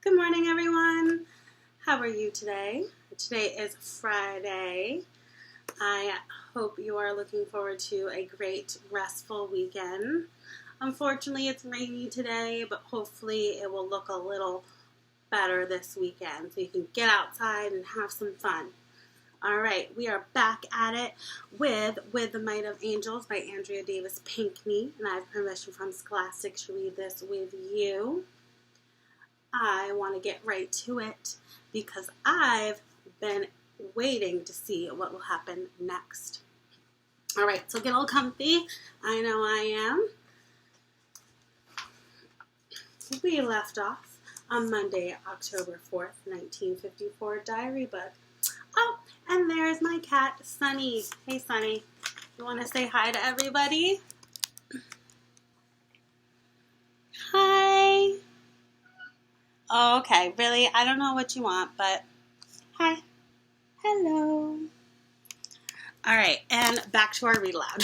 Good morning, everyone. How are you today? Today is Friday. I hope you are looking forward to a great, restful weekend. Unfortunately, it's rainy today, but hopefully it will look a little better this weekend so you can get outside and have some fun. All right, we are back at it with the Might of Angels by Andrea Davis Pinkney, and I have permission from Scholastic to read this with you. I want to get right to it because I've been waiting to see what will happen next. All right, so get all comfy. I know I am. We left off on Monday, October 4th, 1954, diary book. Oh, and there's my cat, Sunny. Hey, Sunny. You want to say hi to everybody? Hi. Oh, okay, really? I don't know what you want, but hi. Hello. All right, and back to our read aloud.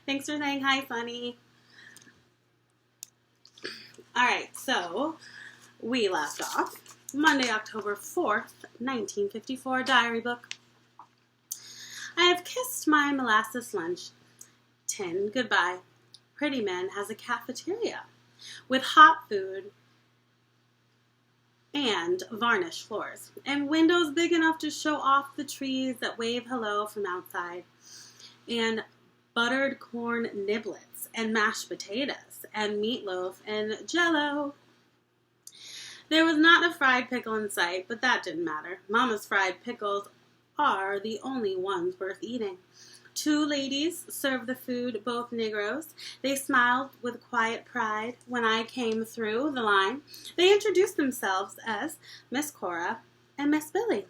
Thanks for saying hi, Sunny. All right, so we left off Monday, October 4th, 1954, diary book. I have kissed my molasses lunch tin goodbye. Prettyman has a cafeteria with hot food and varnished floors, and windows big enough to show off the trees that wave hello from outside, and buttered corn niblets, and mashed potatoes, and meatloaf, and jello. There was not a fried pickle in sight, but that didn't matter. Mama's fried pickles are the only ones worth eating. Two ladies served the food, both Negroes. They smiled with quiet pride when I came through the line. They introduced themselves as Miss Cora and Miss Billy.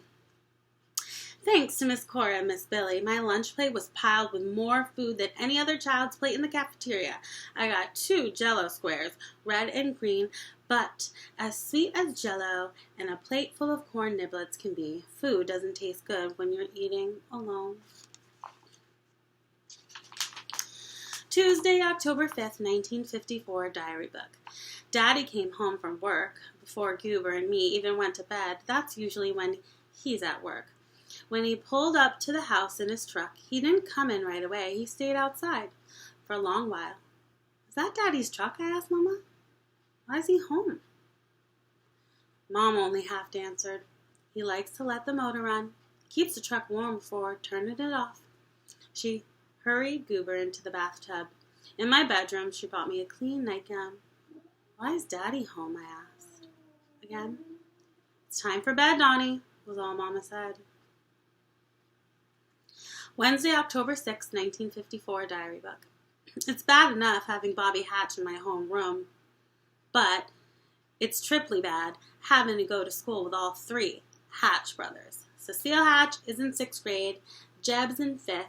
Thanks to Miss Cora and Miss Billy, my lunch plate was piled with more food than any other child's plate in the cafeteria. I got 2 Jello squares, red and green, but as sweet as Jello and a plate full of corn niblets can be. Food doesn't taste good when you're eating alone. Tuesday, October 5th, 1954, diary book. Daddy came home from work before Goober and me even went to bed. That's usually when he's at work. When he pulled up to the house in his truck, he didn't come in right away. He stayed outside for a long while. Is that Daddy's truck? I asked Mama. Why is he home? Mom only half answered. He likes to let the motor run. Keeps the truck warm before turning it off. She hurried Goober into the bathtub. In my bedroom, she bought me a clean nightgown. Why is Daddy home? I asked. Again. It's time for bed, Dawnie, was all Mama said. Wednesday, October 6, 1954, diary book. It's bad enough having Bobby Hatch in my home room, but it's triply bad having to go to school with all 3 Hatch brothers. Cecile Hatch is in 6th grade, Jeb's in 5th.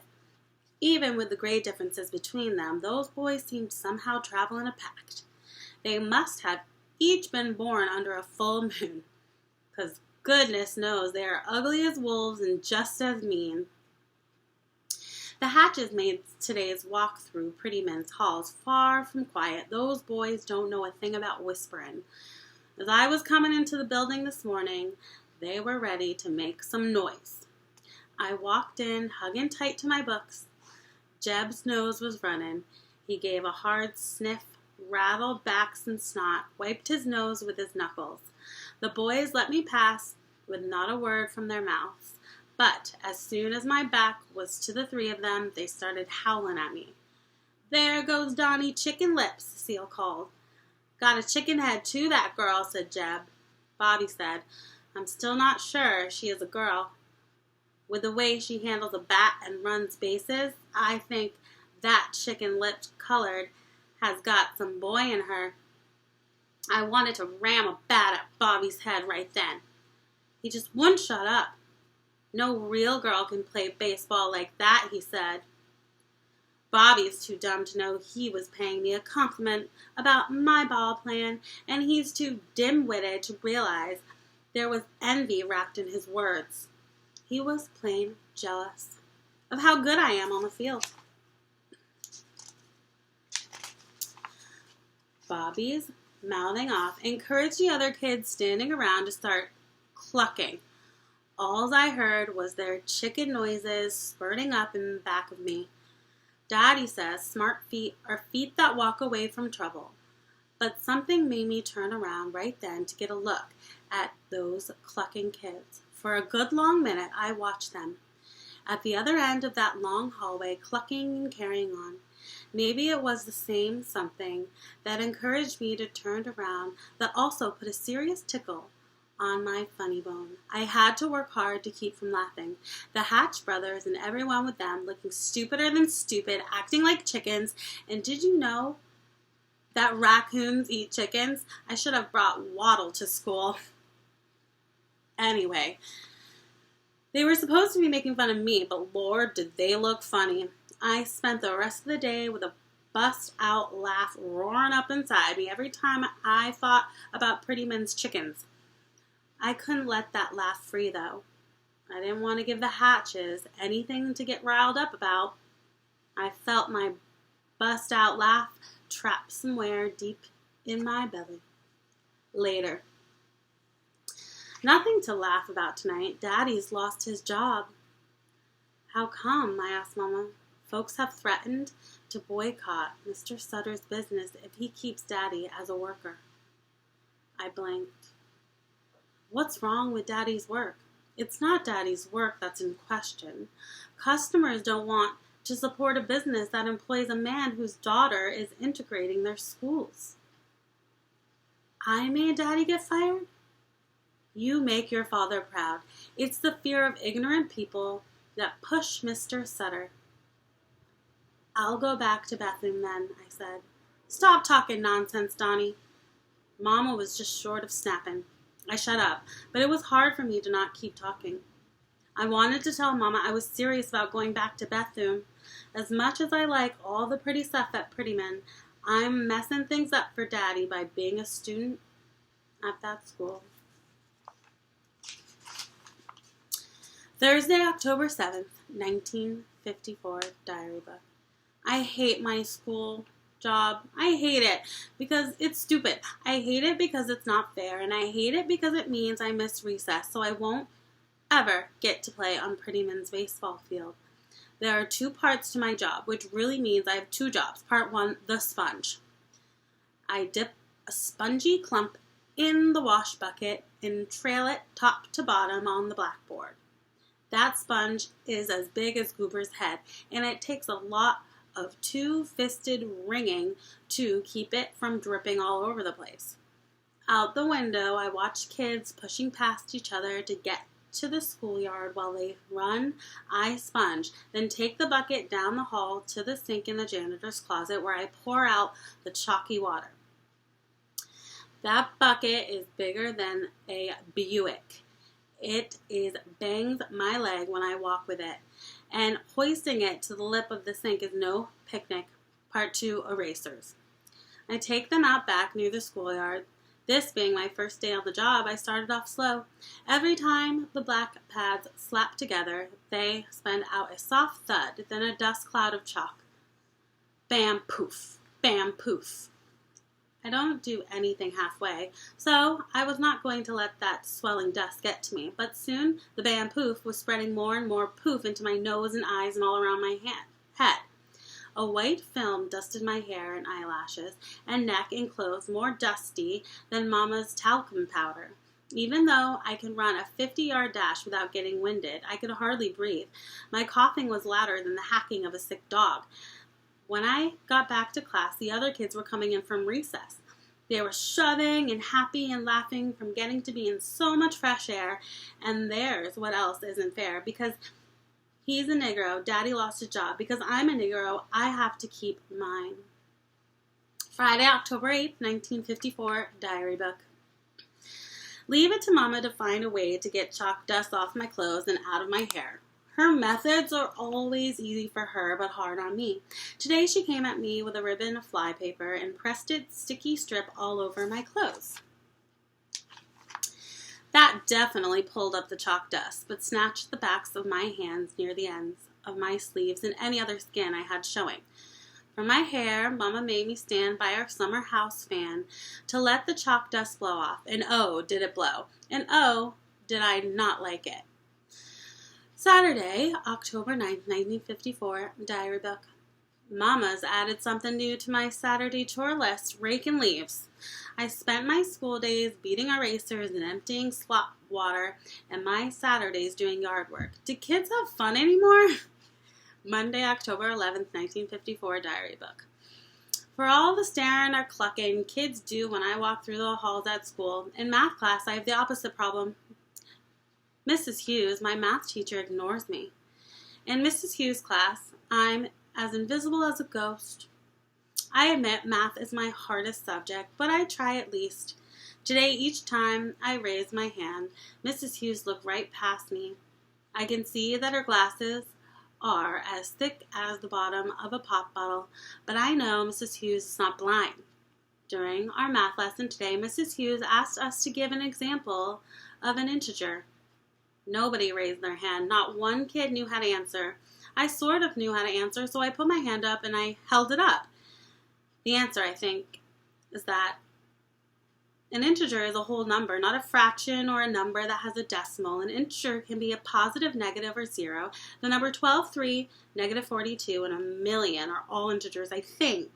Even with the grade differences between them, those boys seem to somehow travel in a pact. They must have each been born under a full moon, because goodness knows they are ugly as wolves and just as mean. The Hatches made today's walk through Prettyman's halls far from quiet. Those boys don't know a thing about whispering. As I was coming into the building this morning, they were ready to make some noise. I walked in, hugging tight to my books. Jeb's nose was running. He gave a hard sniff, rattled back some snot, wiped his nose with his knuckles. The boys let me pass with not a word from their mouths. But as soon as my back was to the 3 of them, they started howling at me. There goes Dawnie Chicken Lips, Cecile called. Got a chicken head too, that girl, said Jeb. Bobby said, I'm still not sure she is a girl. With the way she handles a bat and runs bases, I think that chicken-lipped colored has got some boy in her. I wanted to ram a bat at Bobby's head right then. He just wouldn't shut up. No real girl can play baseball like that, he said. Bobby's too dumb to know he was paying me a compliment about my ball plan, and he's too dim-witted to realize there was envy wrapped in his words. He was plain jealous of how good I am on the field. Bobby's mouthing off, encouraged the other kids standing around to start clucking. All I heard was their chicken noises spurting up in the back of me. Daddy says smart feet are feet that walk away from trouble. But something made me turn around right then to get a look at those clucking kids. For a good long minute, I watched them. At the other end of that long hallway, clucking and carrying on. Maybe it was the same something that encouraged me to turn around that also put a serious tickle on my funny bone. I had to work hard to keep from laughing. The Hatch brothers and everyone with them looking stupider than stupid, acting like chickens. And did you know that raccoons eat chickens? I should have brought Waddle to school. Anyway, they were supposed to be making fun of me, but Lord, did they look funny. I spent the rest of the day with a bust-out laugh roaring up inside me every time I thought about Prettyman's chickens. I couldn't let that laugh free, though. I didn't want to give the Hatches anything to get riled up about. I felt my bust-out laugh trapped somewhere deep in my belly. Later. Nothing to laugh about tonight. Daddy's lost his job. How come? I asked Mama. Folks have threatened to boycott Mr. Sutter's business if he keeps Daddy as a worker. I blinked. What's wrong with Daddy's work? It's not Daddy's work that's in question. Customers don't want to support a business that employs a man whose daughter is integrating their schools. I made Daddy get fired? You make your father proud. It's the fear of ignorant people that push Mr. Sutter. I'll go back to Bethune then, I said. Stop talking nonsense, Dawnie. Mama was just short of snapping. I shut up, but it was hard for me to not keep talking. I wanted to tell Mama I was serious about going back to Bethune. As much as I like all the pretty stuff at Prettyman, I'm messing things up for Daddy by being a student at that school. Thursday, October 7th, 1954, diary book. I hate my school job. I hate it because it's stupid. I hate it because it's not fair, and I hate it because it means I miss recess, so I won't ever get to play on Prettyman's baseball field. There are 2 parts to my job, which really means I have 2 jobs. Part 1, the sponge. I dip a spongy clump in the wash bucket and trail it top to bottom on the blackboard. That sponge is as big as Goober's head, and it takes a lot of 2-fisted wringing to keep it from dripping all over the place. Out the window, I watch kids pushing past each other to get to the schoolyard while they run. I sponge, then take the bucket down the hall to the sink in the janitor's closet where I pour out the chalky water. That bucket is bigger than a Buick. It bangs my leg when I walk with it, and hoisting it to the lip of the sink is no picnic. Part 2, erasers. I take them out back near the schoolyard. This being my first day on the job, I started off slow. Every time the black pads slap together, they send out a soft thud, then a dust cloud of chalk. Bam, poof, bam, poof. I don't do anything halfway, so I was not going to let that swelling dust get to me, but soon the bam poof was spreading more and more poof into my nose and eyes and all around my head. A white film dusted my hair and eyelashes and neck and clothes more dusty than Mama's talcum powder. Even though I can run a 50-yard dash without getting winded, I could hardly breathe. My coughing was louder than the hacking of a sick dog. When I got back to class, the other kids were coming in from recess. They were shoving and happy and laughing from getting to be in so much fresh air, and there's what else isn't fair. Because he's a Negro, Daddy lost his job. Because I'm a Negro, I have to keep mine. Friday, October 8th, 1954, diary book. Leave it to Mama to find a way to get chalk dust off my clothes and out of my hair. Her methods are always easy for her, but hard on me. Today she came at me with a ribbon of flypaper and pressed its sticky strip all over my clothes. That definitely pulled up the chalk dust, but snatched the backs of my hands near the ends of my sleeves and any other skin I had showing. For my hair, Mama made me stand by our summer house fan to let the chalk dust blow off. And oh, did it blow. And oh, did I not like it. Saturday, October 9th, 1954, diary book. Mama's added something new to my Saturday chore list, raking leaves. I spent my school days beating erasers and emptying slop water, and my Saturdays doing yard work. Do kids have fun anymore? Monday, October 11th, 1954, diary book. For all the staring or clucking kids do when I walk through the halls at school, in math class I have the opposite problem. Mrs. Hughes, my math teacher, ignores me. In Mrs. Hughes' class, I'm as invisible as a ghost. I admit math is my hardest subject, but I try at least. Today, each time I raise my hand, Mrs. Hughes looked right past me. I can see that her glasses are as thick as the bottom of a pop bottle, but I know Mrs. Hughes is not blind. During our math lesson today, Mrs. Hughes asked us to give an example of an integer. Nobody raised their hand. Not one kid knew how to answer. I sort of knew how to answer, so I put my hand up and I held it up. The answer, I think, is that an integer is a whole number, not a fraction or a number that has a decimal. An integer can be a positive, negative, or zero. The number 12, 3, negative 42, and a million are all integers, I think.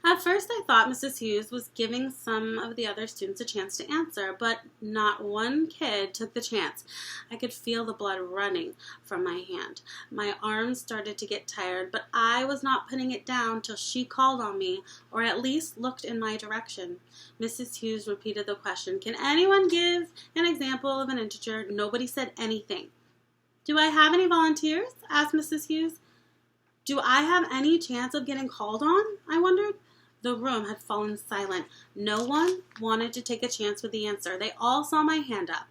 At first, I thought Mrs. Hughes was giving some of the other students a chance to answer, but not one kid took the chance. I could feel the blood running from my hand. My arms started to get tired, but I was not putting it down till she called on me, or at least looked in my direction. Mrs. Hughes repeated the question, "Can anyone give an example of an integer?" Nobody said anything. "Do I have any volunteers?" asked Mrs. Hughes. "Do I have any chance of getting called on?" I wondered. The room had fallen silent. No one wanted to take a chance with the answer. They all saw my hand up.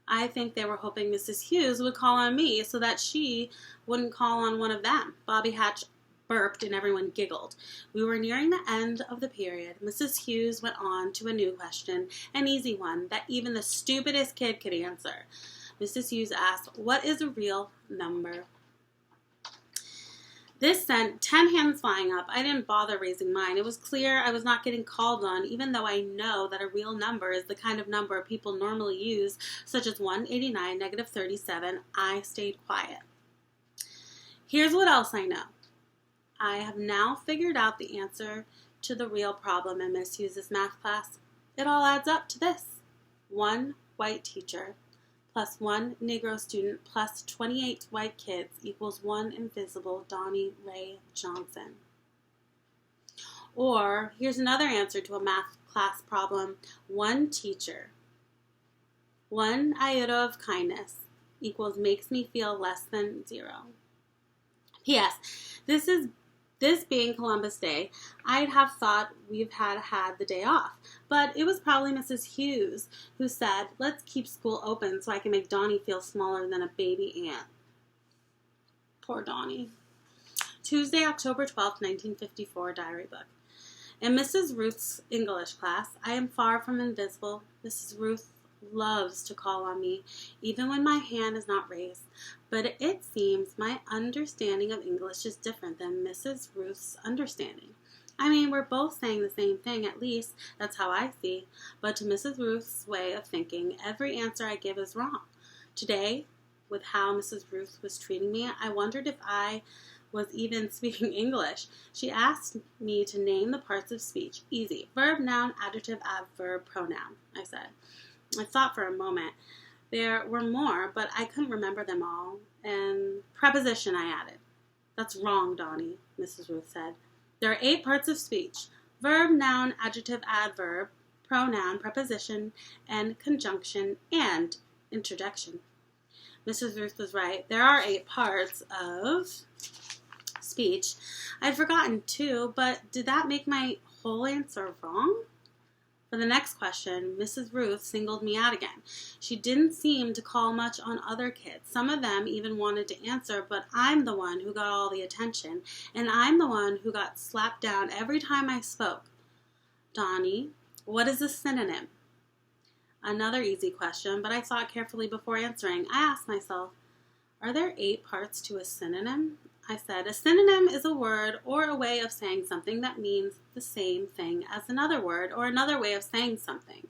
I think they were hoping Mrs. Hughes would call on me so that she wouldn't call on one of them. Bobby Hatch burped and everyone giggled. We were nearing the end of the period. Mrs. Hughes went on to a new question, an easy one that even the stupidest kid could answer. Mrs. Hughes asked, "What is a real number?" This sent 10 hands flying up. I didn't bother raising mine. It was clear I was not getting called on, even though I know that a real number is the kind of number people normally use, such as 189, negative 37. I stayed quiet. Here's what else I know. I have now figured out the answer to the real problem in Miss Hughes' math class. It all adds up to this. 1 white teacher plus 1 Negro student plus 28 white kids equals 1 invisible Dawnie Ray Johnson. Or, here's another answer to a math class problem. 1 teacher, 1 iota of kindness equals makes me feel less than 0. P.S. This being Columbus Day, I'd have thought we've had the day off. But it was probably Mrs. Hughes who said, "Let's keep school open so I can make Dawnie feel smaller than a baby ant." Poor Dawnie. Tuesday, October 12th, 1954, diary book. In Mrs. Ruth's English class, I am far from invisible. Mrs. Ruth loves to call on me, even when my hand is not raised. But it seems my understanding of English is different than Mrs. Ruth's understanding. I mean, we're both saying the same thing, at least that's how I see. But to Mrs. Ruth's way of thinking, every answer I give is wrong. Today, with how Mrs. Ruth was treating me, I wondered if I was even speaking English. She asked me to name the parts of speech. Easy. Verb, noun, adjective, adverb, pronoun, I said. I thought for a moment. There were more, but I couldn't remember them all. And preposition, I added. "That's wrong, Dawnie," Mrs. Ruth said. "There are 8 parts of speech. Verb, noun, adjective, adverb, pronoun, preposition, and conjunction, and interjection." Mrs. Ruth was right. There are 8 parts of speech. I'd forgotten 2, but did that make my whole answer wrong? For the next question, Mrs. Ruth singled me out again. She didn't seem to call much on other kids. Some of them even wanted to answer, but I'm the one who got all the attention, and I'm the one who got slapped down every time I spoke. "Dawnie, what is a synonym?" Another easy question, but I thought carefully before answering. I asked myself, are there 8 parts to a synonym? I said, a synonym is a word or a way of saying something that means the same thing as another word or another way of saying something.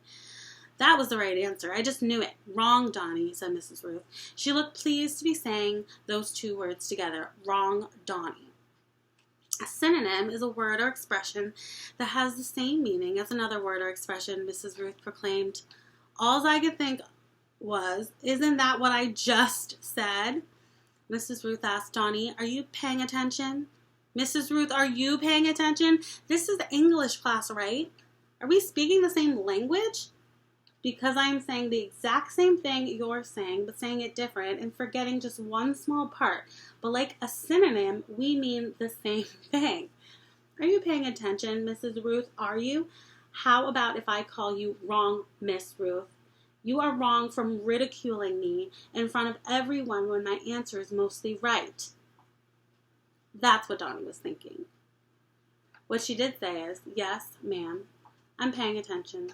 That was the right answer. I just knew it. Wrong, Dawnie, said Mrs. Ruth. She looked pleased to be saying those two words together. Wrong, Dawnie. A synonym is a word or expression that has the same meaning as another word or expression, Mrs. Ruth proclaimed. All I could think was, isn't that what I just said? Mrs. Ruth asked Dawnie, are you paying attention? Mrs. Ruth, are you paying attention? This is English class, right? Are we speaking the same language? Because I'm saying the exact same thing you're saying, but saying it different and forgetting just one small part. But like a synonym, we mean the same thing. Are you paying attention, Mrs. Ruth? Are you? How about if I call you wrong, Miss Ruth? You are wrong from ridiculing me in front of everyone when my answer is mostly right. That's what Dawnie was thinking. What she did say is, yes, ma'am, I'm paying attention.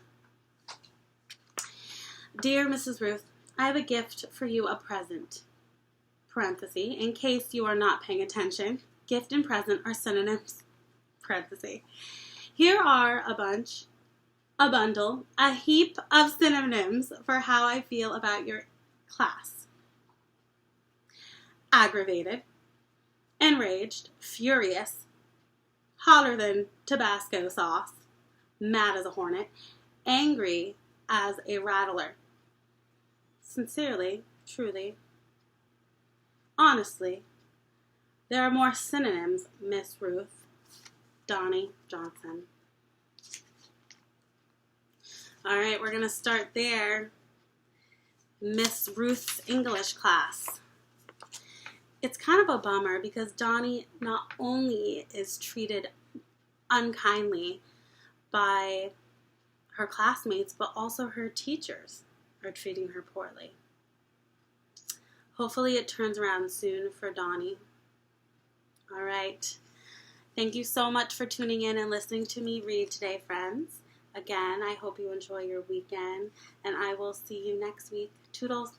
Dear Mrs. Ruth, I have a gift for you, a present. Parenthesis, in case you are not paying attention, gift and present are synonyms. Parenthesis. Here are a bundle, a heap of synonyms for how I feel about your class. Aggravated, enraged, furious, hotter than Tabasco sauce, mad as a hornet, angry as a rattler. Sincerely, truly, honestly, there are more synonyms, Miss Ruth. Dawnie Johnson. All right, we're going to start there. Miss Ruth's English class. It's kind of a bummer because Dawnie not only is treated unkindly by her classmates, but also her teachers are treating her poorly. Hopefully it turns around soon for Dawnie. All right. Thank you so much for tuning in and listening to me read today, friends. Again, I hope you enjoy your weekend, and I will see you next week. Toodles.